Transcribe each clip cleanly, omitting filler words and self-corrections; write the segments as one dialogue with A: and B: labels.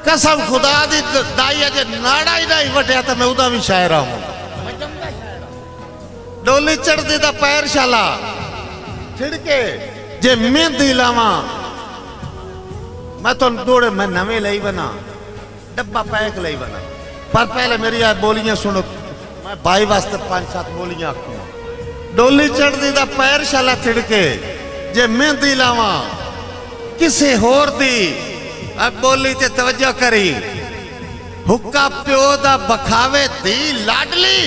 A: कसम खुदा दी दाई अजे नाड़ा ही नहीं वटिया तो मैं उदा भी शायर हूं। डोली चढ़ती दा पैर शाला छिड़के जे मेहंदी लावा मैं तो दौड़े मैं नवे लाई बना डब्बा पैक लाई बना। पर पहले मेरी आ बोलियां सुनो, मैं भाई वास्ते 5-7 बोलियां आखूंगा। डोली चढ़ती दा पैर शाला छिड़के जे मेहंदी लावा किसे होर दी अब बोली ते तवज्जो करी। हुक्का प्यो दा बखावे दी लाडली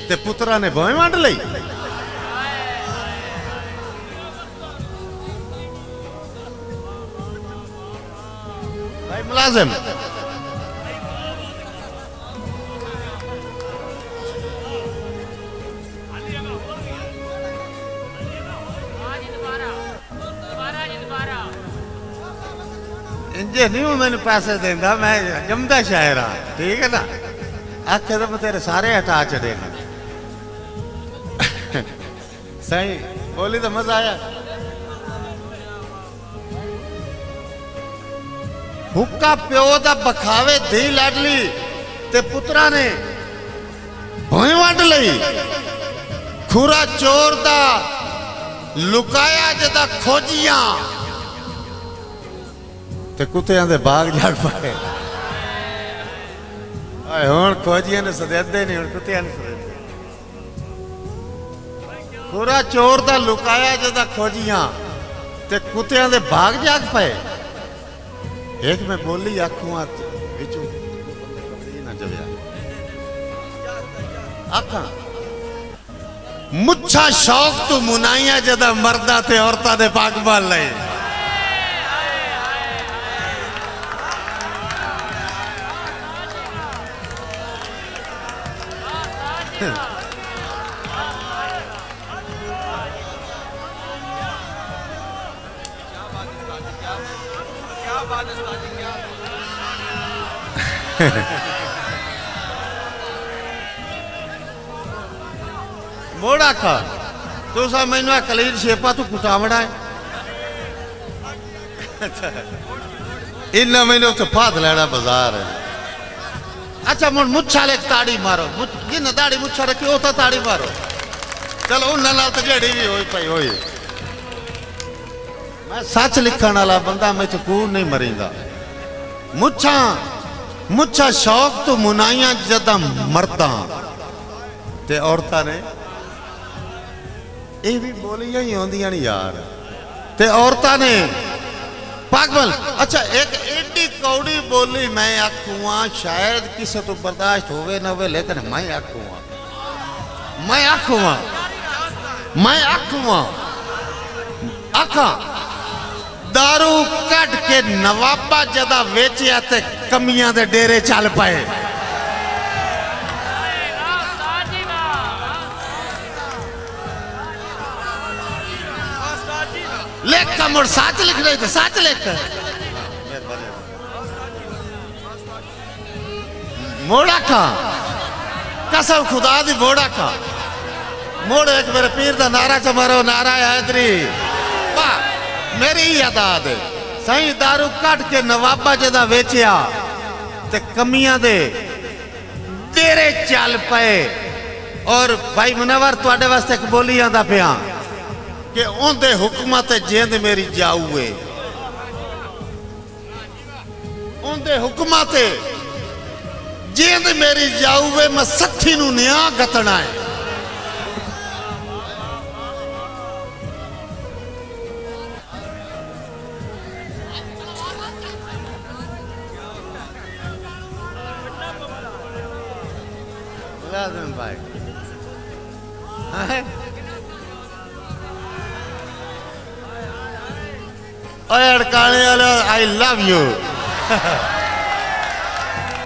A: ते पुत्रा ने भोए वंड लई। भाई मुलाजिम इंजे नहीं हूं मैंने पैसे देंदा, मैं जमदा शायर हाँ, ठीक है ना। आखे तो मैं तेरे सारे हटा चढ़ेगा। सही बोली तो मजा आया। हुक्का प्यो दा बखावे धी लाडली ते पुत्रा ने भोए वंड लई। खुरा चोर दा लुकाया जदा खोजियां ते कुत्तियां दे बाग जाग पाए। हुण खोजियां ने सदेदे नहीं, हुण कुत्तियां ने सदेदे। खुरा चोर दा लुकाया जदा खोजियां ते कुत्तियां दे बाग जाग पाए। एक मैं बोली आखूं विचों ना जविया आखा मुच्छा शौक तू मुनाइया जदा मर्दा ते औरतां दे पग बाल लए। मोड़ा खा तू सा मैनू कलीर शेपा तू कुटावड़ा है। इन्ना मैंने उत्थे फाद लेना बाजार है। अच्छा मुझ मुच्छा ले ताड़ी मारो, जिन्हें दाड़ी मुच्छा रखी वो तो ताड़ी मारो। चलो उन्हें तो जड़ी भी होई पाई होई। मैं सच लिखण वाला बंदा, मैं तो कूड़ नहीं मरींदा। मुच्छा मुच्छा शौक तो मुनाइया जदा मरदा ते औरतां ने ये भी बोलियां ही आंदियां नहीं यार ते औरतां ने पागल। अच्छा एक एडी कौड़ी बोली मैं आखूंगा शायद किसी तो बर्दाश्त होवे ना होवे, लेकिन मैं आखूंगा मैं आखूंगा मैं आखूंगा आखा दारू कट के नवाबा जदा वेचिया ते कमियां दे डेरे चल पाए। लेख कमर सच लिख रहे थे, सच लिख मोड़ा खा कसम खुदा दी मोड़ा खा। मोड़ एक मेरे पीर दा नारा च मारो, नारा हैदरी वाह मेरी यादाद सही। दारू कट के नवाबा जदा वेचिया ते कमियां दे डेरे चल पे। और भाई मुनवर तुहाडे वास्ते एक बोली आंदा पिया कि उनके हुक्म ते जिंद मेरी जाऊए। उनके हुक्म ते जिंद मेरी जाऊए, मैं सत्थी नू न्या गतना है। भाई अड़काने वाले आई लव यू।